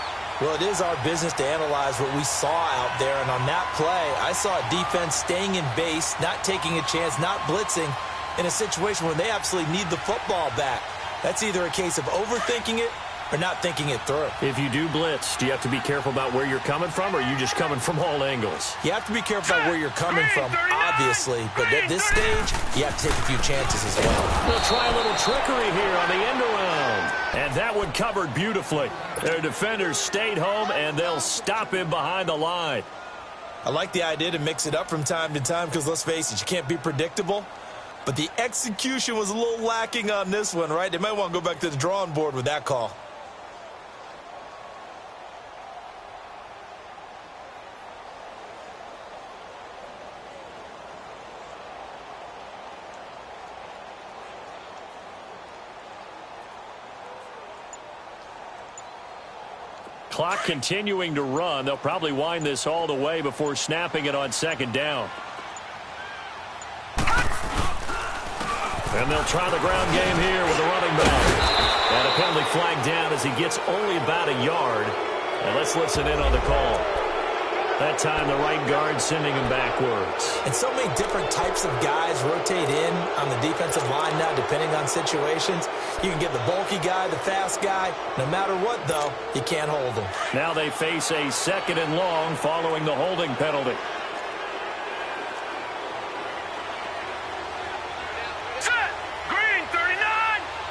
Well, it is our business to analyze what we saw out there, and on that play, I saw a defense staying in base, not taking a chance, not blitzing, in a situation where they absolutely need the football back. That's either a case of overthinking it or not thinking it through. If you do blitz, do you have to be careful about where you're coming from, or are you just coming from all angles? You have to be careful about where you're coming from, obviously, but at this stage, you have to take a few chances as well. They'll try a little trickery here on the end around. And that one covered beautifully. Their defenders stayed home, and they'll stop him behind the line. I like the idea to mix it up from time to time because, let's face it, you can't be predictable. But the execution was a little lacking on this one, right? They might want to go back to the drawing board with that call. Clock continuing to run. They'll probably wind this all the way before snapping it on 2nd down. And they'll try the ground game here with the running back. And a penalty flag down as he gets only about a yard. And let's listen in on the call. That time the right guard sending him backwards. And so many different types of guys rotate in on the defensive line now, depending on situations. You can get the bulky guy, the fast guy. No matter what, though, you can't hold them. Now they face a 2nd and long following the holding penalty. Set. Green 39.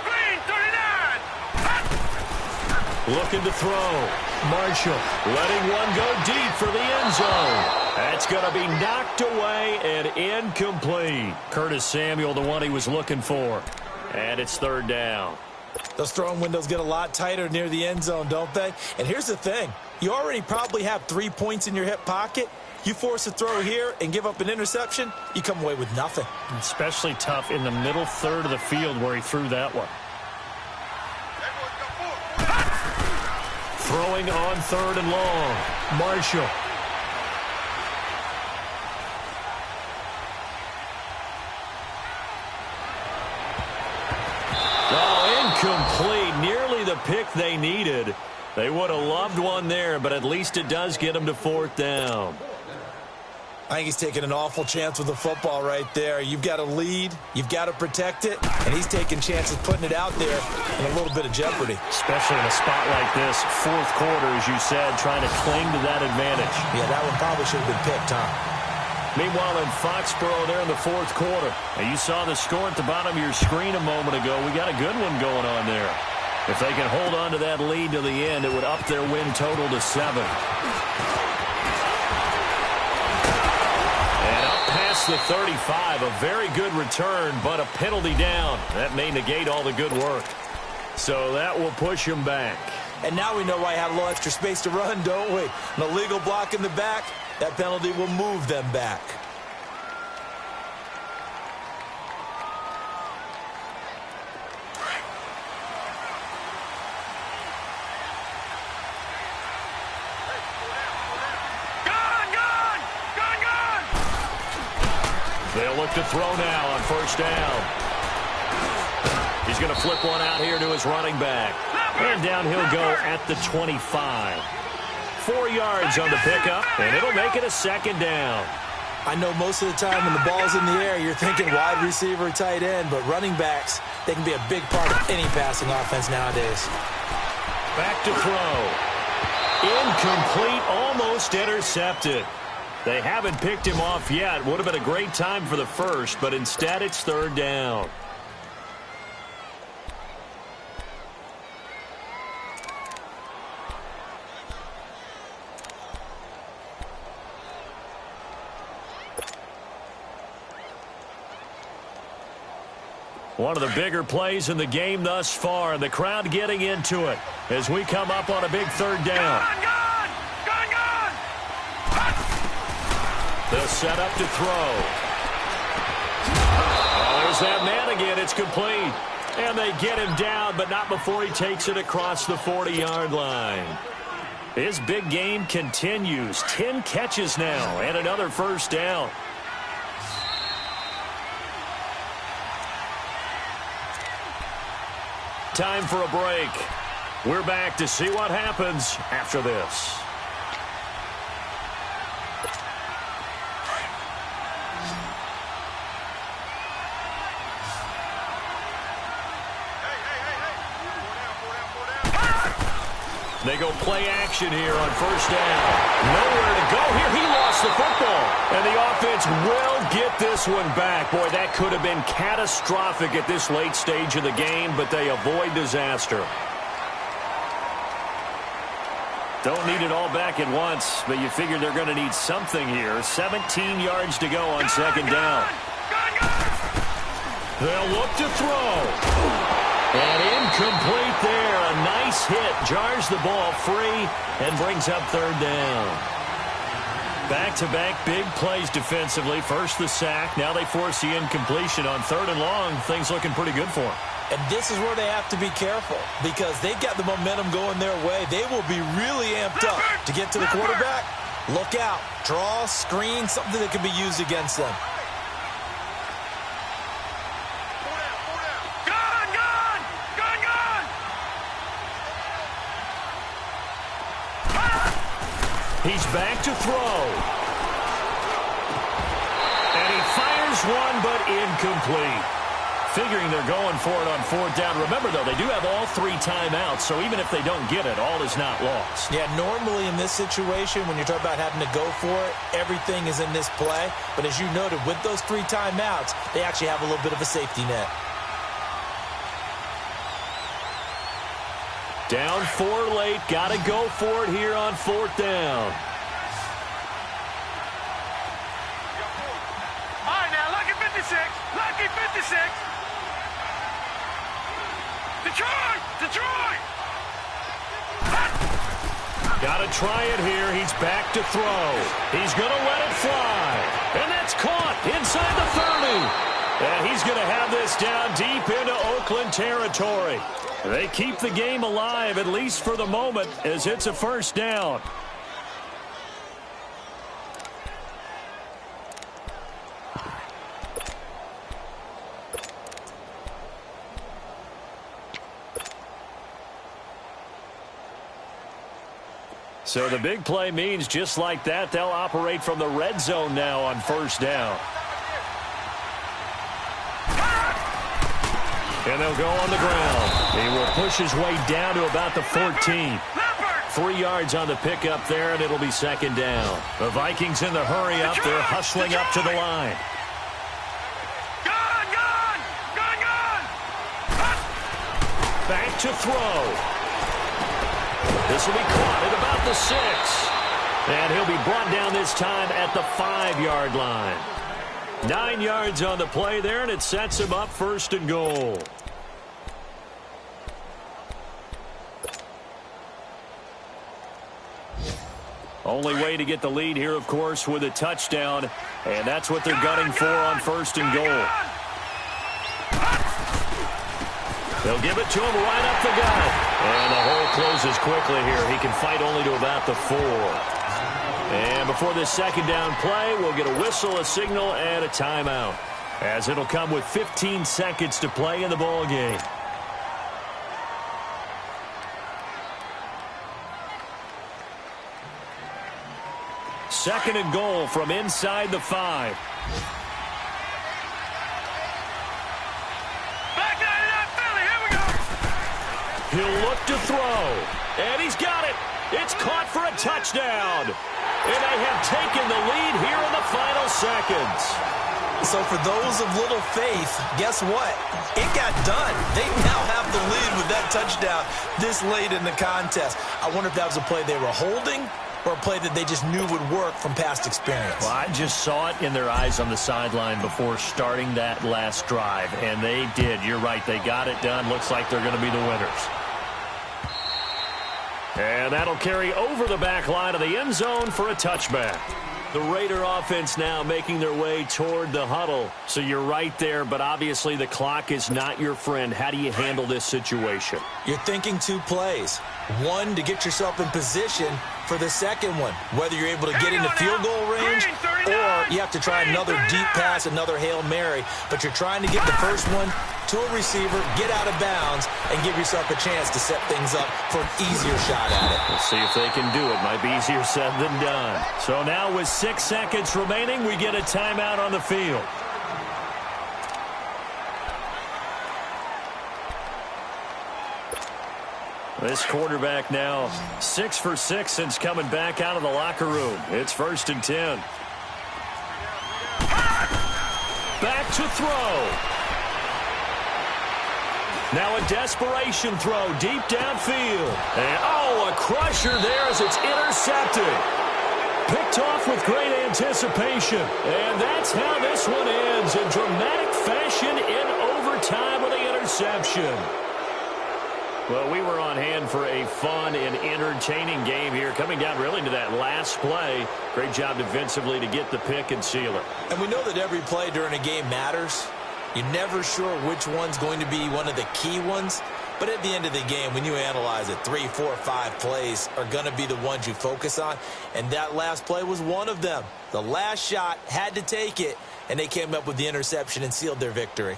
Green 39. Looking to throw. Marshall letting one go deep for the end zone. That's going to be knocked away and incomplete. Curtis Samuel, the one he was looking for. And it's 3rd down. Those throwing windows get a lot tighter near the end zone, don't they? And here's the thing. You already probably have 3 points in your hip pocket. You force a throw here and give up an interception, you come away with nothing. Especially tough in the middle 3rd of the field where he threw that one. Throwing on 3rd and long. Marshall. Oh, incomplete. Nearly the pick they needed. They would have loved one there, but at least it does get them to 4th down. I think he's taking an awful chance with the football right there. You've got to lead, you've got to protect it, and he's taking chances putting it out there in a little bit of jeopardy. Especially in a spot like this, 4th quarter, as you said, trying to cling to that advantage. Yeah, that one probably should have been picked, huh? Meanwhile, in Foxborough, there in the 4th quarter. Now, you saw the score at the bottom of your screen a moment ago. We got a good one going on there. If they can hold on to that lead to the end, it would up their win total to 7. The 35, a very good return, but a penalty down. That may negate all the good work. So that will push him back. And now we know why he had a little extra space to run, don't we? An illegal block in the back, that penalty will move them back. They'll look to throw now on first down. He's going to flip one out here to his running back. And down he'll go at the 25. 4 yards on the pickup, and it'll make it a second down. I know most of the time when the ball's in the air, you're thinking wide receiver, tight end, but running backs, they can be a big part of any passing offense nowadays. Back to throw. Incomplete, almost intercepted. They haven't picked him off yet. Would have been a great time for the first, but instead it's third down. One of the bigger plays in the game thus far, and the crowd getting into it as we come up on a big third down. Gone! They'll set up to throw. Oh, there's that man again. It's complete. And they get him down, but not before he takes it across the 40-yard line. His big game continues. 10 catches now and another first down. Time for a break. We're back to see what happens after this. They go play action here on first down. Nowhere to go here. He lost the football. And the offense will get this one back. Boy, that could have been catastrophic at this late stage of the game, but they avoid disaster. Don't need it all back at once, but you figure they're going to need something here. 17 yards to go on second down. They'll look to throw. And incomplete there. A nice hit. Jars the ball free and brings up third down. Back-to-back big plays defensively. First the sack. Now they force the incompletion on third and long. Things looking pretty good for them. And this is where they have to be careful because they've got the momentum going their way. They will be really amped up to get to the quarterback. Look out. Draw, screen, something that can be used against them. He's back to throw. And he fires one, but incomplete. Figuring they're going for it on fourth down. Remember, though, they do have all 3 timeouts, so even if they don't get it, all is not lost. Yeah, normally in this situation, when you're talking about having to go for it, everything is in this play. But as you noted, with those 3 timeouts, they actually have a little bit of a safety net. Down 4 late. Got to go for it here on fourth down. All right, now, lucky 56. Lucky 56. Detroit! Got to try it here. He's back to throw. He's going to let it fly. And that's caught inside the 30. And he's going to have this down deep into Oakland territory. They keep the game alive, at least for the moment, as it's a first down. So the big play means just like that, they'll operate from the red zone now on first down. And they'll go on the ground. He will push his way down to about the 14. 3 yards on the pickup there, and it'll be second down. The Vikings in the hurry up. They're hustling up to the line. Back to throw. This will be caught at about the 6. And he'll be brought down this time at the 5-yard line. 9 yards on the play there, and it sets him up first and goal. Only way to get the lead here, of course, with a touchdown. And that's what they're gunning for on first and goal. They'll give it to him right up the gut. And the hole closes quickly here. He can fight only to about the 4. And before this second down play, we'll get a whistle, a signal, and a timeout, as it'll come with 15 seconds to play in the ball game. Second and goal from inside the 5. Back out of that Philly. Here we go. He'll look to throw, and he's got it. It's caught for a touchdown. And they have taken the lead here in the final seconds. So for those of little faith, guess what? It got done. They now have the lead with that touchdown this late in the contest. I wonder if that was a play they were holding or a play that they just knew would work from past experience. Well, I just saw it in their eyes on the sideline before starting that last drive, and they did. You're right. They got it done. Looks like they're going to be the winners. And that'll carry over the back line of the end zone for a touchback. The Raider offense now making their way toward the huddle. So you're right there, but obviously the clock is not your friend. How do you handle this situation? You're thinking 2 plays. One, to get yourself in position for the second one, whether you're able to get into field goal range or you have to try another deep pass, another Hail Mary. But you're trying to get the first one to a receiver, get out of bounds, and give yourself a chance to set things up for an easier shot at it. We'll see if they can do it. Might be easier said than done. So now with 6 seconds remaining, we get a timeout on the field. This quarterback now 6 for 6 since coming back out of the locker room. It's 1st and 10. Back to throw. Now a desperation throw deep downfield. And a crusher there as it's intercepted. Picked off with great anticipation. And that's how this one ends in dramatic fashion in overtime with the interception. Well, we were on hand for a fun and entertaining game here, coming down really to that last play. Great job defensively to get the pick and seal it. And we know that every play during a game matters. You're never sure which one's going to be one of the key ones. But at the end of the game, when you analyze it, 3, 4, 5 plays are going to be the ones you focus on. And that last play was one of them. The last shot had to take it, and they came up with the interception and sealed their victory.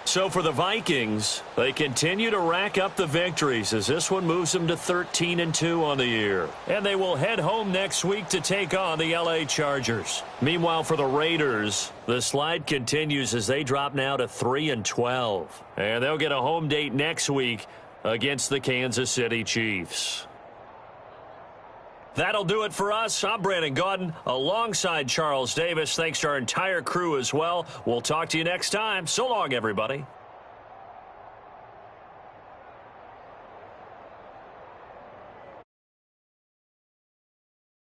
So for the Vikings, they continue to rack up the victories as this one moves them to 13-2 on the year. And they will head home next week to take on the LA Chargers. Meanwhile, for the Raiders, the slide continues as they drop now to 3-12. And they'll get a home date next week against the Kansas City Chiefs. That'll do it for us. I'm Brandon Gaudin alongside Charles Davis. Thanks to our entire crew as well. We'll talk to you next time. So long, everybody.